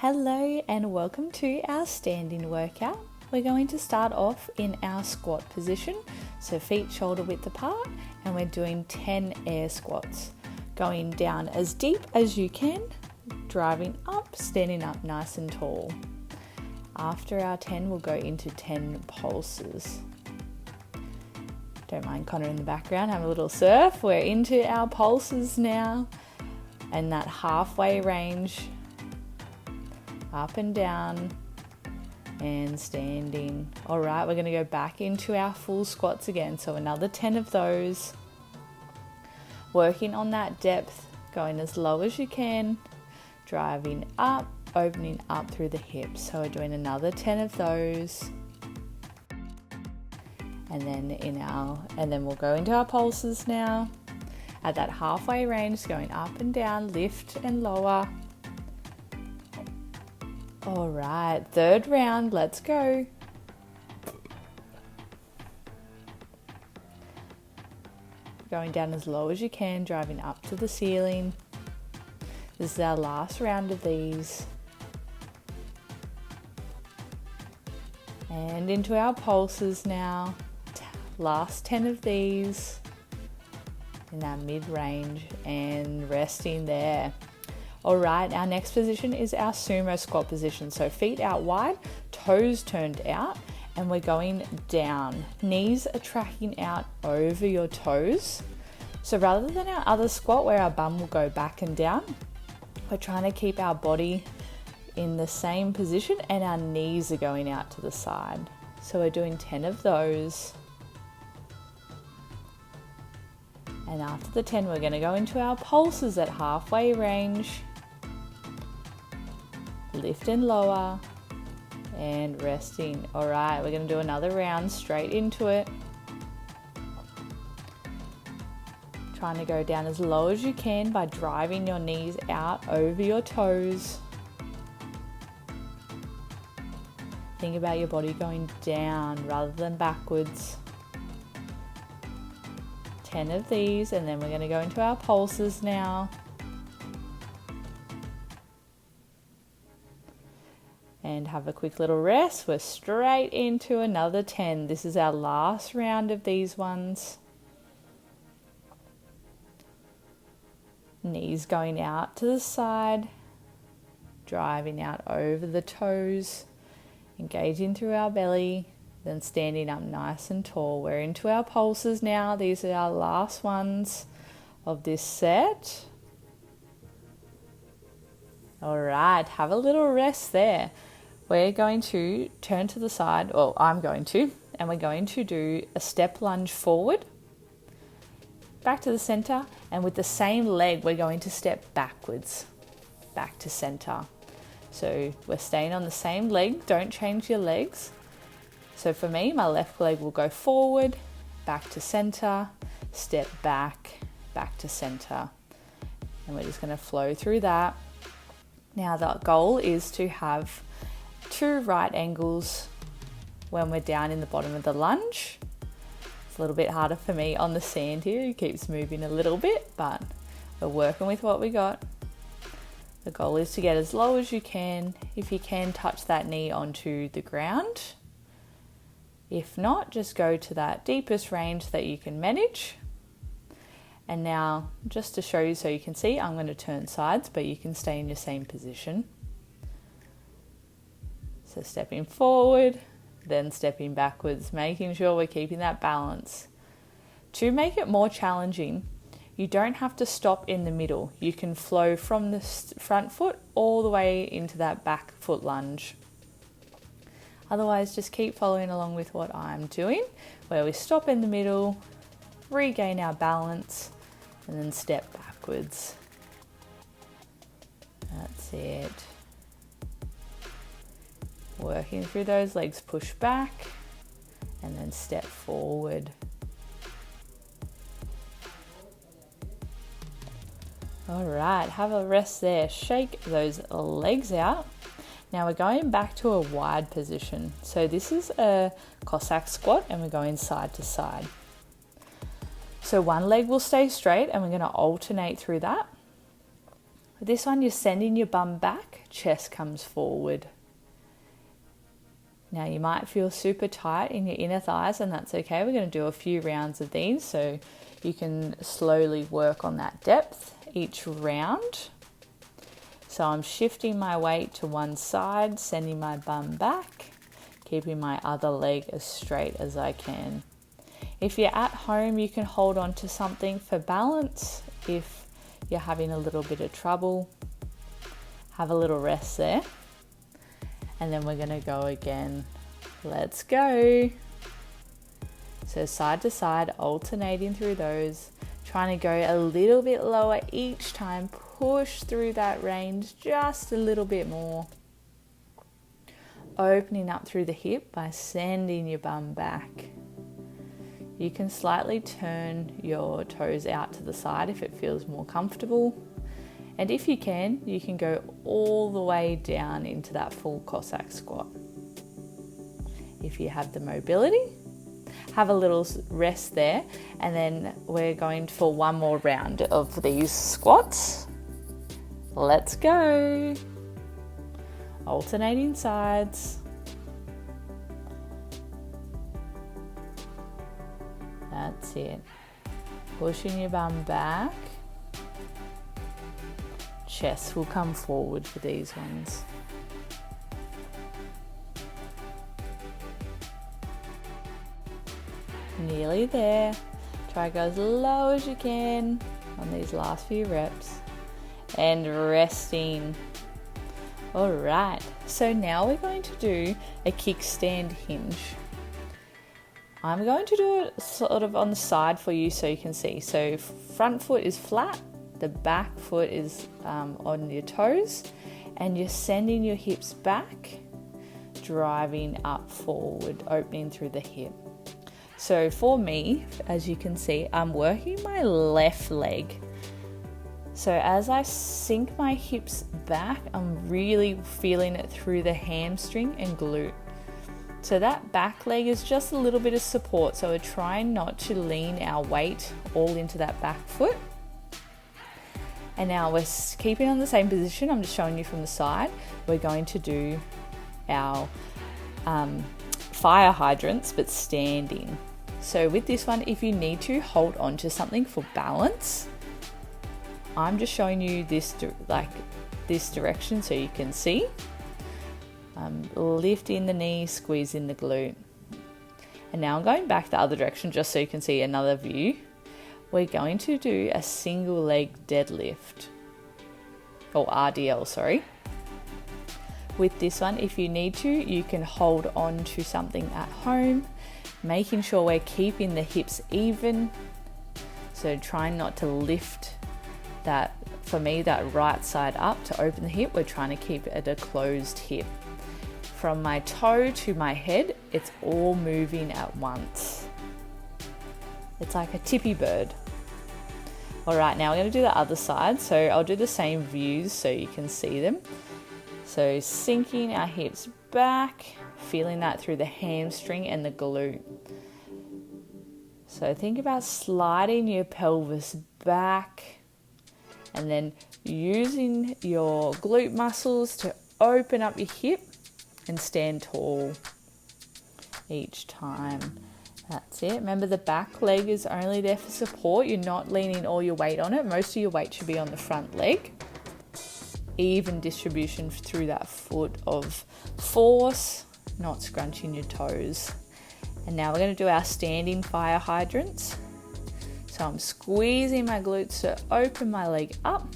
Hello and welcome to our standing workout. We're going to start off in our squat position, so feet shoulder width apart, and we're doing 10 air squats. Going down as deep as you can, driving up, standing up nice and tall. After our 10, we'll go into 10 pulses. Don't mind Connor in the background, have a little surf. We're into our pulses now, and that halfway range. Up and down and standing. All right, we're going to go back into our full squats again. So another 10 of those. Working on that depth, going as low as you can, driving up, opening up through the hips. So we're doing another 10 of those. And then we'll go into our pulses now. At that halfway range, going up and down, lift and lower. All right, third round, let's go. Going down as low as you can, driving up to the ceiling. This is our last round of these. And into our pulses now. Last 10 of these in our mid-range and resting there. All right, our next position is our sumo squat position. So feet out wide, toes turned out, and we're going down. Knees are tracking out over your toes. So rather than our other squat where our bum will go back and down, we're trying to keep our body in the same position and our knees are going out to the side. So we're doing 10 of those. And after the 10, we're going to go into our pulses at halfway range. Lift and lower and resting. All right, we're going to do another round straight into it. Trying to go down as low as you can by driving your knees out over your toes. Think about your body going down rather than backwards. 10 of these, and then we're going to go into our pulses now. And have a quick little rest. We're straight into another 10. This is our last round of these ones. Knees going out to the side, driving out over the toes, engaging through our belly, then standing up nice and tall. We're into our pulses now. These are our last ones of this set. All right, have a little rest there. We're going to turn to the side, well, I'm going to, and we're going to do a step lunge forward, back to the center, and with the same leg, we're going to step backwards, back to center. So we're staying on the same leg, don't change your legs. So for me, my left leg will go forward, back to center, step back, back to center. And we're just going to flow through that. Now the goal is to have 2 right angles when we're down in the bottom of the lunge. It's a little bit harder for me on the sand here. It keeps moving a little bit, but we're working with what we got. The goal is to get as low as you can. If you can, touch that knee onto the ground. If not, just go to that deepest range that you can manage. And now, just to show you so you can see, I'm going to turn sides, but you can stay in your same position. So stepping forward, then stepping backwards, making sure we're keeping that balance. To make it more challenging, you don't have to stop in the middle. You can flow from the front foot all the way into that back foot lunge. Otherwise, just keep following along with what I'm doing, where we stop in the middle, regain our balance, and then step backwards. That's it. Working through those legs, push back, and then step forward. All right, have a rest there. Shake those legs out. Now we're going back to a wide position. So this is a Cossack squat and we're going side to side. So one leg will stay straight and we're going to alternate through that. With this one, you're sending your bum back, chest comes forward. Now you might feel super tight in your inner thighs, and that's okay. We're going to do a few rounds of these so you can slowly work on that depth each round. So I'm shifting my weight to one side, sending my bum back, keeping my other leg as straight as I can. If you're at home, you can hold on to something for balance. If you're having a little bit of trouble, have a little rest there. And then we're going to go again. Let's go. So side to side, alternating through those, trying to go a little bit lower each time. Push through that range just a little bit more. Opening up through the hip by sending your bum back. You can slightly turn your toes out to the side if it feels more comfortable. And if you can go all the way down into that full Cossack squat. If you have the mobility, have a little rest there, and then we're going for one more round of these squats. Let's go. Alternating sides. That's it. Pushing your bum back. Chest will come forward for these ones. Nearly there. Try to go as low as you can on these last few reps. And resting. All right, so now we're going to do a kickstand hinge. I'm going to do it sort of on the side for you so you can see. So front foot is flat, the back foot is on your toes, and you're sending your hips back, driving up forward, opening through the hip. So for me, as you can see, I'm working my left leg. So as I sink my hips back, I'm really feeling it through the hamstring and glute. So that back leg is just a little bit of support. So we're trying not to lean our weight all into that back foot. And now we're keeping on the same position. I'm just showing you from the side. We're going to do our fire hydrants, but standing. So with this one, if you need to hold on to something for balance, I'm just showing you this direction so you can see. Lifting the knee, squeezing the glute. And now I'm going back the other direction just so you can see another view. We're going to do a single leg deadlift, or RDL, sorry. With this one, if you need to, you can hold on to something at home, making sure we're keeping the hips even. So trying not to lift that, for me, that right side up to open the hip. We're trying to keep it at a closed hip. From my toe to my head, it's all moving at once. It's like a tippy bird. All right, now we're going to do the other side. So I'll do the same views so you can see them. So sinking our hips back, feeling that through the hamstring and the glute. So think about sliding your pelvis back and then using your glute muscles to open up your hip and stand tall each time. That's it. Remember, the back leg is only there for support. You're not leaning all your weight on it. Most of your weight should be on the front leg. Even distribution through that foot of force, not scrunching your toes. And now we're going to do our standing fire hydrants. So I'm squeezing my glutes to open my leg up,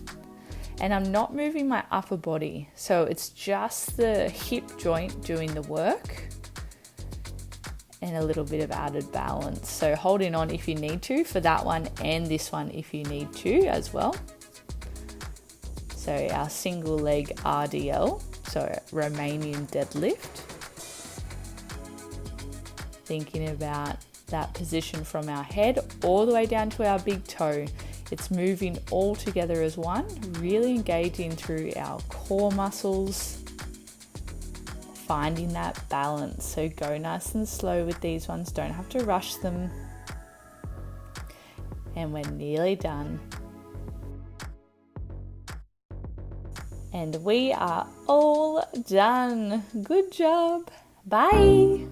and I'm not moving my upper body. So it's just the hip joint doing the work and a little bit of added balance. So holding on if you need to for that one, and this one if you need to as well. So our single leg RDL, so Romanian deadlift. Thinking about that position from our head all the way down to our big toe. It's moving all together as one, really engaging through our core muscles, finding that balance. So go nice and slow with these ones, don't have to rush them. And we're nearly done. And we are all done. Good job. Bye.